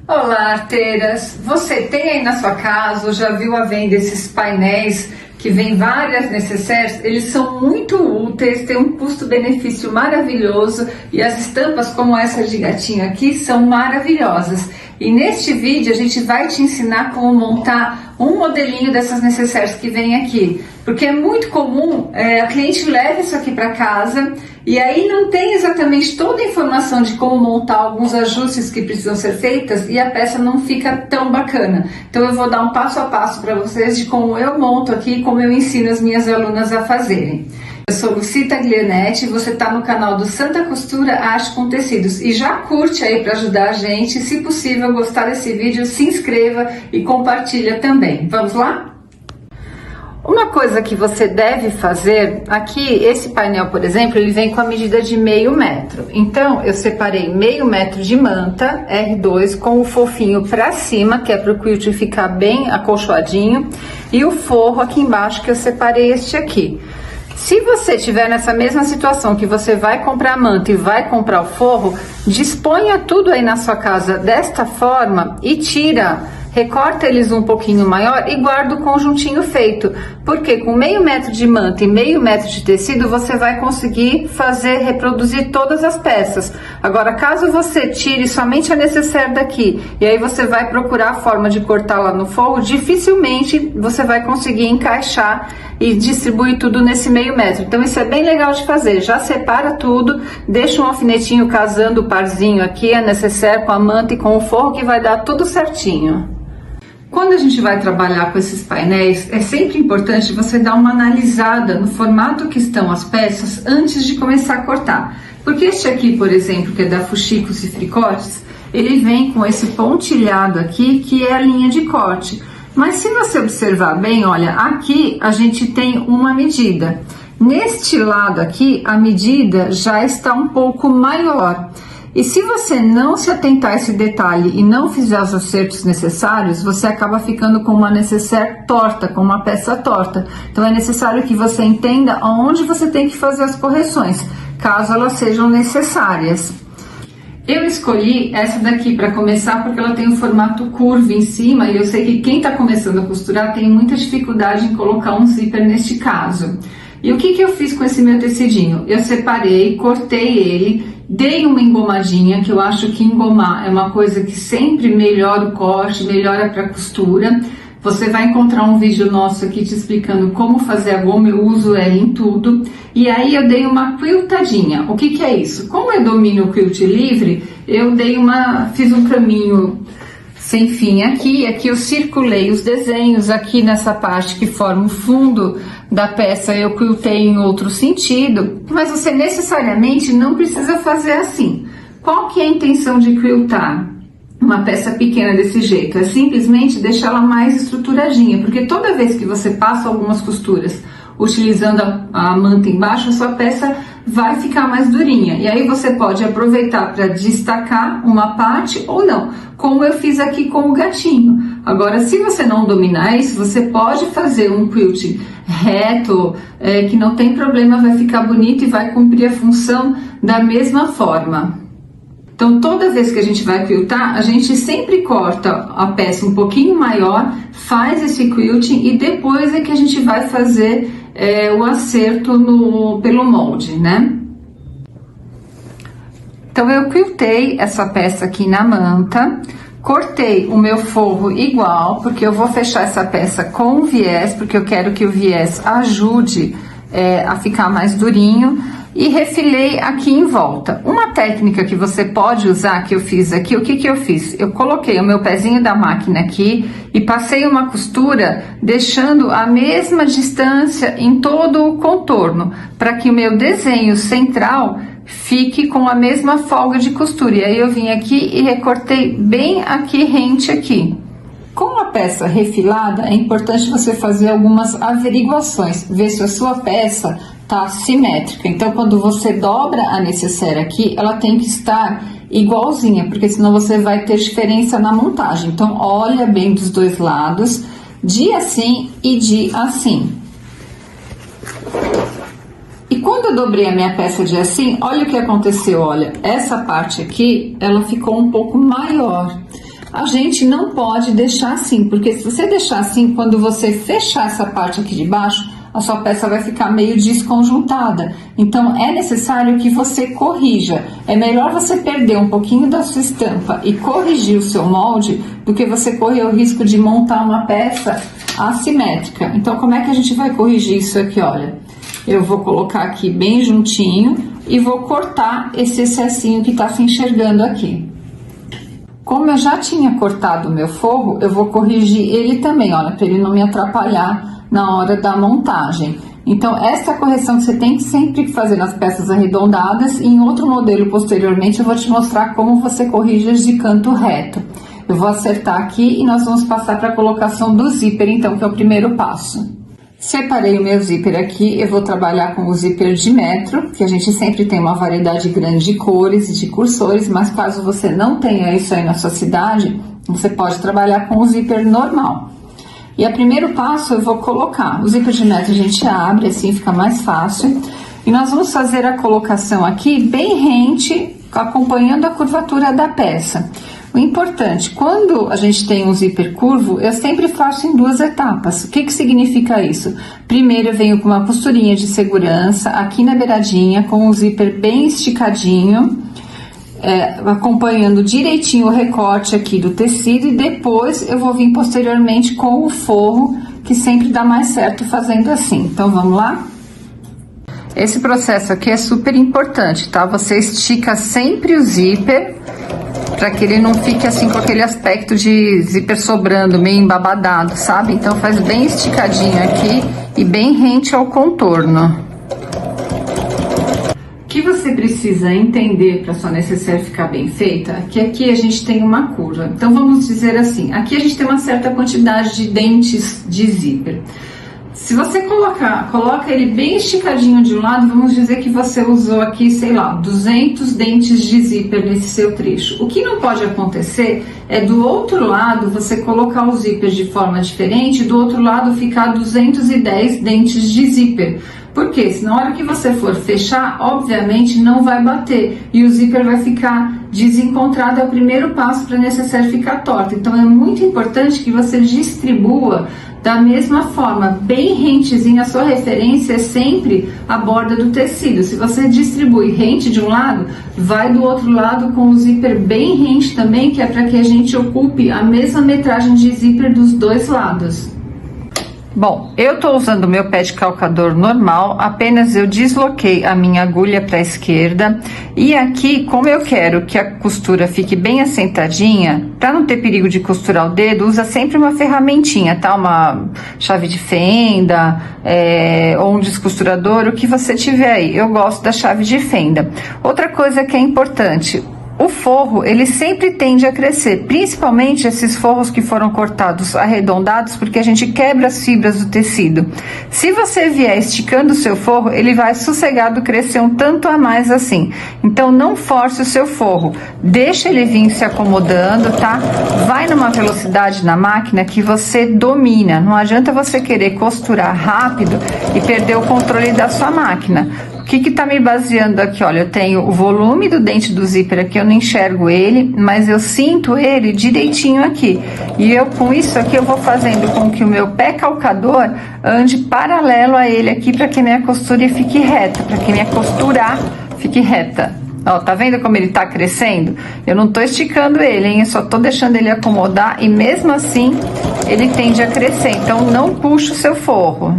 Olá, arteiras! Você tem aí na sua casa ou já viu à venda esses painéis que vem várias necessaires? Eles são muito úteis, têm um custo-benefício maravilhoso e as estampas como essa de gatinho aqui são maravilhosas. E neste vídeo a gente vai te ensinar como montar um modelinho dessas necessaires que vem aqui. Porque é muito comum a cliente leva isso aqui para casa e aí não tem exatamente toda a informação de como montar alguns ajustes que precisam ser feitos e a peça não fica tão bacana. Então eu vou dar um passo a passo para vocês de como eu monto aqui e como eu ensino as minhas alunas a fazerem. Eu sou Lucita Glianetti, você está no canal do Santa Costura Arte com Tecidos e já curte aí para ajudar a gente. Se possível gostar desse vídeo, se inscreva e compartilha também. Vamos lá? Uma coisa que você deve fazer, aqui esse painel, por exemplo, ele vem com a medida de 0,5 metro. Então eu separei 0,5 metro de manta R2 com o fofinho para cima, que é para o quilt ficar bem acolchoadinho, e o forro aqui embaixo que eu separei este aqui. Se você estiver nessa mesma situação que você vai comprar a manta e vai comprar o forro, disponha tudo aí na sua casa desta forma e recorta eles um pouquinho maior e guarda o conjuntinho feito, porque com 0,5 metro de manta e 0,5 metro de tecido você vai conseguir reproduzir todas as peças. Agora, caso você tire somente a necessaire daqui e aí você vai procurar a forma de cortar lá no forro, dificilmente você vai conseguir encaixar e distribuir tudo nesse 0,5 metro. Então isso é bem legal de fazer, já separa tudo, deixa um alfinetinho casando o parzinho aqui, a necessaire com a manta e com o forro, que vai dar tudo certinho. Quando a gente vai trabalhar com esses painéis, é sempre importante você dar uma analisada no formato que estão as peças antes de começar a cortar. Porque este aqui, por exemplo, que é da Fuxicos e Fricotes, ele vem com esse pontilhado aqui, que é a linha de corte. Mas se você observar bem, olha, aqui a gente tem uma medida. Neste lado aqui, a medida já está um pouco maior. E se você não se atentar a esse detalhe e não fizer os acertos necessários, você acaba ficando com uma necessaire torta, com uma peça torta. Então é necessário que você entenda onde você tem que fazer as correções, caso elas sejam necessárias. Eu escolhi essa daqui para começar porque ela tem um formato curvo em cima e eu sei que quem está começando a costurar tem muita dificuldade em colocar um zíper neste caso. E o que eu fiz com esse meu tecidinho? Eu separei, cortei ele, dei uma engomadinha, que eu acho que engomar é uma coisa que sempre melhora o corte, melhora para a costura. Você vai encontrar um vídeo nosso aqui te explicando como fazer a goma, eu uso ela em tudo. E aí eu dei uma quiltadinha. O que é isso? Como eu domino o quilt livre, eu fiz um caminho sem fim aqui eu circulei os desenhos aqui nessa parte que forma o fundo da peça, eu quiltei em outro sentido, mas você necessariamente não precisa fazer assim. Qual que é a intenção de quiltar uma peça pequena desse jeito? É simplesmente deixar ela mais estruturadinha, porque toda vez que você passa algumas costuras utilizando a manta embaixo, a sua peça vai ficar mais durinha. E aí você pode aproveitar para destacar uma parte ou não, como eu fiz aqui com o gatinho. Agora, se você não dominar isso, você pode fazer um quilt reto, que não tem problema, vai ficar bonito e vai cumprir a função da mesma forma. Então, toda vez que a gente vai quiltar, a gente sempre corta a peça um pouquinho maior, faz esse quilting e depois é que a gente vai fazer o acerto pelo molde, né? Então, eu quiltei essa peça aqui na manta, cortei o meu forro igual, porque eu vou fechar essa peça com o viés, porque eu quero que o viés ajude a ficar mais durinho. E refilei aqui em volta. Uma técnica que você pode usar, que eu fiz aqui, o que eu fiz? Eu coloquei o meu pezinho da máquina aqui e passei uma costura deixando a mesma distância em todo o contorno, para que o meu desenho central fique com a mesma folga de costura. E aí eu vim aqui e recortei bem aqui, rente aqui. Com a peça refilada, é importante você fazer algumas averiguações, ver se a sua peça tá simétrica. Então, quando você dobra a necessaire aqui, ela tem que estar igualzinha, porque senão você vai ter diferença na montagem. Então, olha bem dos dois lados, de assim e de assim. E quando eu dobrei a minha peça de assim, olha o que aconteceu, olha, essa parte aqui, ela ficou um pouco maior. A gente não pode deixar assim, porque se você deixar assim, quando você fechar essa parte aqui de baixo, a sua peça vai ficar meio desconjuntada. Então é necessário que você corrija. É melhor você perder um pouquinho da sua estampa e corrigir o seu molde do que você correr o risco de montar uma peça assimétrica. Então como é que a gente vai corrigir isso aqui? Olha, eu vou colocar aqui bem juntinho e vou cortar esse excessinho que está se enxergando aqui. Como eu já tinha cortado o meu forro, eu vou corrigir ele também, olha, para ele não me atrapalhar na hora da montagem. Então, essa correção que você tem que sempre fazer nas peças arredondadas, e em outro modelo posteriormente eu vou te mostrar como você corrige as de canto reto. Eu vou acertar aqui e nós vamos passar para a colocação do zíper, então, que é o primeiro passo. Separei o meu zíper aqui, eu vou trabalhar com o zíper de metro, que a gente sempre tem uma variedade grande de cores e de cursores, mas caso você não tenha isso aí na sua cidade, você pode trabalhar com o zíper normal. E o primeiro passo eu vou colocar, o zíper de metro a gente abre, assim fica mais fácil, e nós vamos fazer a colocação aqui bem rente, acompanhando a curvatura da peça. O importante, quando a gente tem um zíper curvo, eu sempre faço em duas etapas. O que significa isso? Primeiro eu venho com uma costurinha de segurança aqui na beiradinha, com o zíper bem esticadinho, acompanhando direitinho o recorte aqui do tecido, e depois eu vou vir posteriormente com o forro, que sempre dá mais certo fazendo assim. Então vamos lá? Esse processo aqui é super importante, tá? Você estica sempre o zíper, para que ele não fique assim com aquele aspecto de zíper sobrando, meio embabadado, sabe? Então faz bem esticadinho aqui e bem rente ao contorno. O que você precisa entender para sua necessaire ficar bem feita, é que aqui a gente tem uma curva. Então vamos dizer assim, aqui a gente tem uma certa quantidade de dentes de zíper. Se você coloca ele bem esticadinho de um lado, vamos dizer que você usou aqui, sei lá, 200 dentes de zíper nesse seu trecho. O que não pode acontecer é do outro lado você colocar o zíper de forma diferente, do outro lado ficar 210 dentes de zíper. Porque se na hora que você for fechar, obviamente não vai bater e o zíper vai ficar desencontrado. É o primeiro passo para a necessaire ficar torta. Então é muito importante que você distribua da mesma forma, bem rentezinha. A sua referência é sempre a borda do tecido. Se você distribui rente de um lado, vai do outro lado com o zíper bem rente também, que é para que a gente ocupe a mesma metragem de zíper dos dois lados. Bom, eu tô usando o meu pé de calcador normal, apenas eu desloquei a minha agulha para a esquerda, e aqui, como eu quero que a costura fique bem assentadinha, para não ter perigo de costurar o dedo, usa sempre uma ferramentinha, tá? Uma chave de fenda, ou um descosturador, o que você tiver aí. Eu gosto da chave de fenda. Outra coisa que é importante, o forro, ele sempre tende a crescer, principalmente esses forros que foram cortados arredondados, porque a gente quebra as fibras do tecido. Se você vier esticando o seu forro, ele vai sossegado crescer um tanto a mais assim. Então não force o seu forro, deixa ele vir se acomodando, tá? Vai numa velocidade na máquina que você domina. Não adianta você querer costurar rápido e perder o controle da sua máquina. O que tá me baseando aqui? Olha, eu tenho o volume do dente do zíper aqui, eu não enxergo ele, mas eu sinto ele direitinho aqui. E eu, com isso aqui, eu vou fazendo com que o meu pé calcador ande paralelo a ele aqui, para que minha costura fique reta, para que minha costura fique reta. Ó, tá vendo como ele tá crescendo? Eu não tô esticando ele, hein? Eu só tô deixando ele acomodar, e mesmo assim, ele tende a crescer. Então, não puxa o seu forro.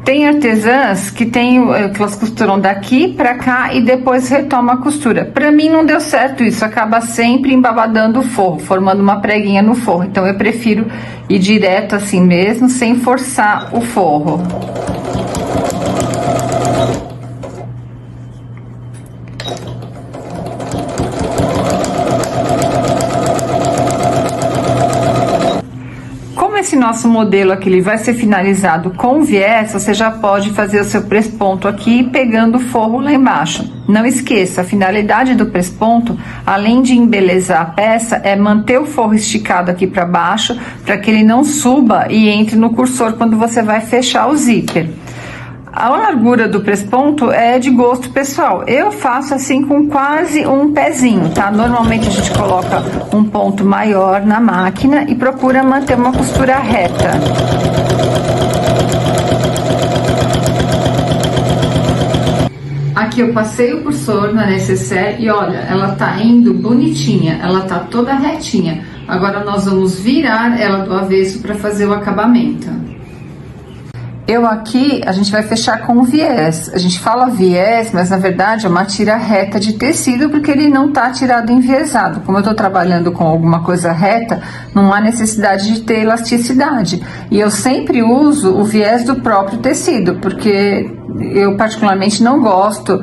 Tem artesãs que elas costuram daqui pra cá e depois retoma a costura. Pra mim não deu certo isso, acaba sempre embabadando o forro, formando uma preguinha no forro. Então eu prefiro ir direto assim mesmo, sem forçar o forro. Esse nosso modelo aqui ele vai ser finalizado com viés, você já pode fazer o seu press-ponto aqui pegando o forro lá embaixo. Não esqueça, a finalidade do press-ponto, além de embelezar a peça, é manter o forro esticado aqui para baixo, para que ele não suba e entre no cursor quando você vai fechar o zíper. A largura do press-ponto é de gosto pessoal. Eu faço assim com quase um pezinho, tá? Normalmente a gente coloca um ponto maior na máquina e procura manter uma costura reta. Aqui eu passei o cursor na necessaire e olha, ela tá indo bonitinha, ela tá toda retinha. Agora nós vamos virar ela do avesso para fazer o acabamento. A gente vai fechar com viés. A gente fala viés, mas na verdade é uma tira reta de tecido, porque ele não tá tirado enviesado. Como eu tô trabalhando com alguma coisa reta, não há necessidade de ter elasticidade. E eu sempre uso o viés do próprio tecido, porque eu particularmente não gosto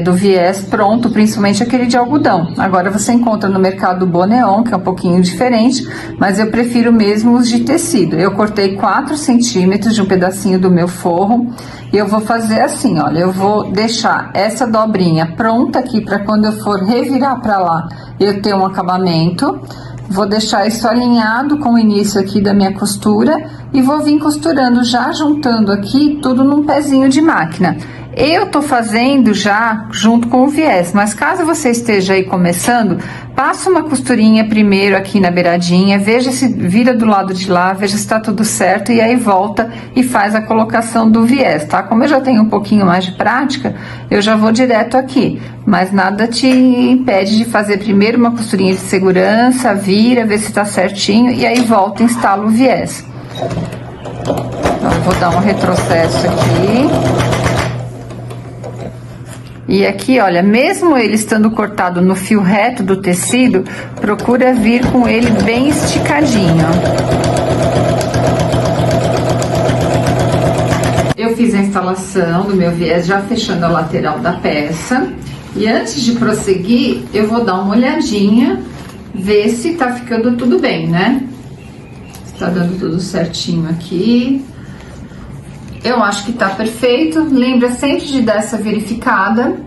do viés pronto, principalmente aquele de algodão. Agora você encontra no mercado Boneon, que é um pouquinho diferente, mas eu prefiro mesmo os de tecido. Eu cortei 4 centímetros de um pedacinho do meu forro e eu vou fazer assim, olha, eu vou deixar essa dobrinha pronta aqui para quando eu for revirar para lá eu ter um acabamento. Vou deixar isso alinhado com o início aqui da minha costura e vou vir costurando, já juntando aqui tudo num pezinho de máquina. Eu tô fazendo já junto com o viés, mas caso você esteja aí começando, passa uma costurinha primeiro aqui na beiradinha, veja se vira do lado de lá, veja se tá tudo certo e aí volta e faz a colocação do viés, tá? Como eu já tenho um pouquinho mais de prática, eu já vou direto aqui, mas nada te impede de fazer primeiro uma costurinha de segurança, vira, vê se tá certinho e aí volta e instala o viés. Então, eu vou dar um retrocesso aqui. E aqui, olha, mesmo ele estando cortado no fio reto do tecido, procura vir com ele bem esticadinho. Eu fiz a instalação do meu viés já fechando a lateral da peça. E antes de prosseguir, eu vou dar uma olhadinha, ver se tá ficando tudo bem, né? Tá dando tudo certinho aqui. Eu acho que tá perfeito. Lembra sempre de dar essa verificada.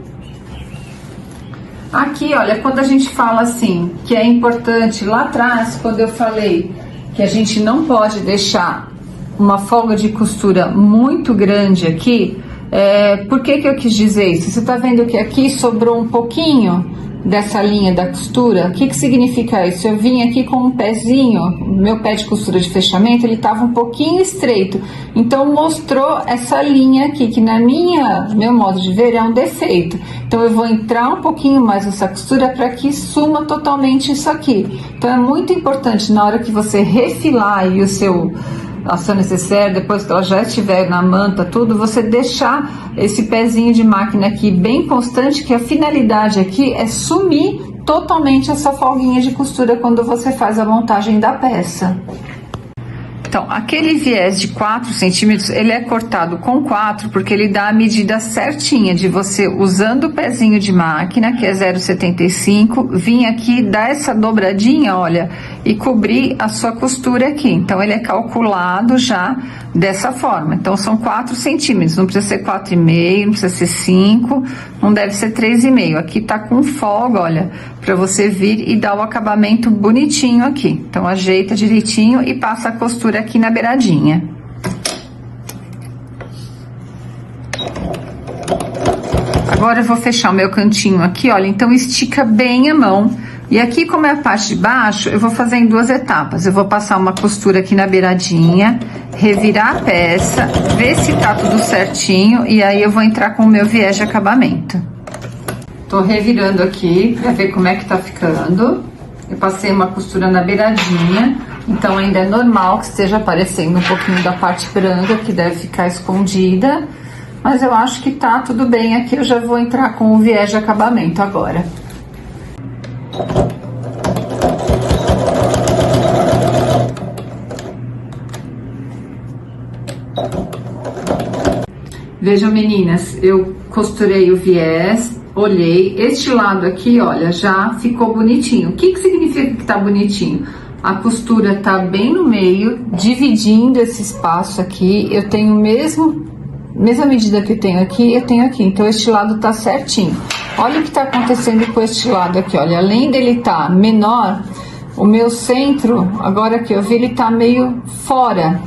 Aqui, olha, quando a gente fala assim, que é importante, lá atrás, quando eu falei que a gente não pode deixar uma folga de costura muito grande aqui, por que eu quis dizer isso? Você tá vendo que aqui sobrou um pouquinho dessa linha da costura? O que significa isso? Eu vim aqui com um pezinho, meu pé de costura de fechamento, ele tava um pouquinho estreito, então mostrou essa linha aqui, que meu modo de ver é um defeito. Então eu vou entrar um pouquinho mais nessa costura para que suma totalmente isso aqui. Então é muito importante na hora que você refilar aí a sua necessaire, depois que ela já estiver na manta, tudo, você deixar esse pezinho de máquina aqui bem constante, que a finalidade aqui é sumir totalmente essa folguinha de costura quando você faz a montagem da peça. Então, aquele viés de 4 centímetros, ele é cortado com 4 porque ele dá a medida certinha de você, usando o pezinho de máquina, que é 0,75, vir aqui, dar essa dobradinha, olha, e cobrir a sua costura aqui. Então, ele é calculado já dessa forma. Então, são 4 centímetros, não precisa ser 4,5, não precisa ser 5, não deve ser 3,5. Aqui tá com folga, olha, para você vir e dar o acabamento bonitinho aqui. Então, ajeita direitinho e passa a costura aqui na beiradinha. Agora eu vou fechar o meu cantinho aqui, olha, então estica bem a mão. E aqui, como é a parte de baixo, eu vou fazer em 2 etapas. Eu vou passar uma costura aqui na beiradinha, revirar a peça, ver se tá tudo certinho, e aí eu vou entrar com o meu viés de acabamento. Tô revirando aqui pra ver como é que tá ficando. Eu passei uma costura na beiradinha, então ainda é normal que esteja aparecendo um pouquinho da parte branca, que deve ficar escondida. Mas eu acho que tá tudo bem aqui, eu já vou entrar com o viés de acabamento agora. Vejam, meninas, eu costurei o viés, olhei, este lado aqui, olha, já ficou bonitinho. O que significa que tá bonitinho? A costura tá bem no meio, dividindo esse espaço aqui, eu tenho o mesmo mesma medida que eu tenho aqui, então este lado tá certinho. Olha o que tá acontecendo com este lado aqui, olha, além dele tá menor, o meu centro, agora que eu vi, ele tá meio fora.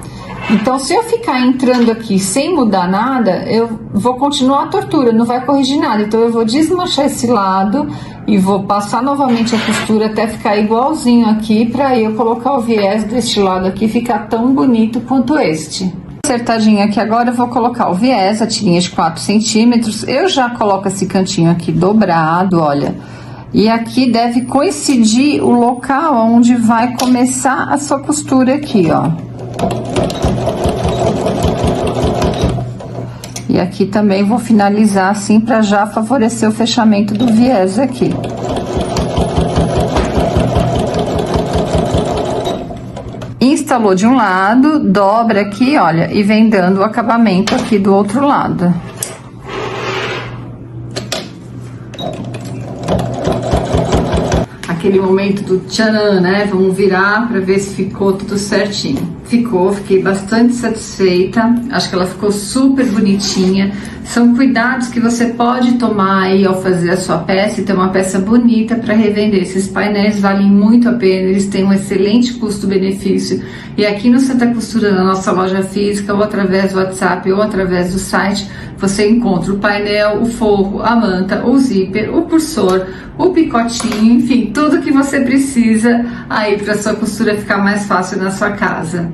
Então, se eu ficar entrando aqui sem mudar nada, eu vou continuar a tortura, não vai corrigir nada. Então, eu vou desmanchar esse lado e vou passar novamente a costura até ficar igualzinho aqui, para eu colocar o viés deste lado aqui ficar tão bonito quanto este. Acertadinho aqui agora, eu vou colocar o viés, a tirinha de 4 centímetros. Eu já coloco esse cantinho aqui dobrado, olha. E aqui deve coincidir o local onde vai começar a sua costura aqui, ó. E aqui também vou finalizar assim para já favorecer o fechamento do viés aqui. Instalou de um lado, dobra aqui, olha, e vem dando o acabamento aqui do outro lado. Aquele momento do tchanã, né? Vamos virar para ver se ficou tudo certinho. Ficou, fiquei bastante satisfeita. Acho que ela ficou super bonitinha. São cuidados que você pode tomar aí ao fazer a sua peça e ter uma peça bonita para revender. Esses painéis valem muito a pena, eles têm um excelente custo-benefício. E aqui no Santa Costura, na nossa loja física, ou através do WhatsApp, ou através do site, você encontra o painel, o forro, a manta, o zíper, o cursor, o picotinho, enfim, tudo que você precisa aí para sua costura ficar mais fácil na sua casa.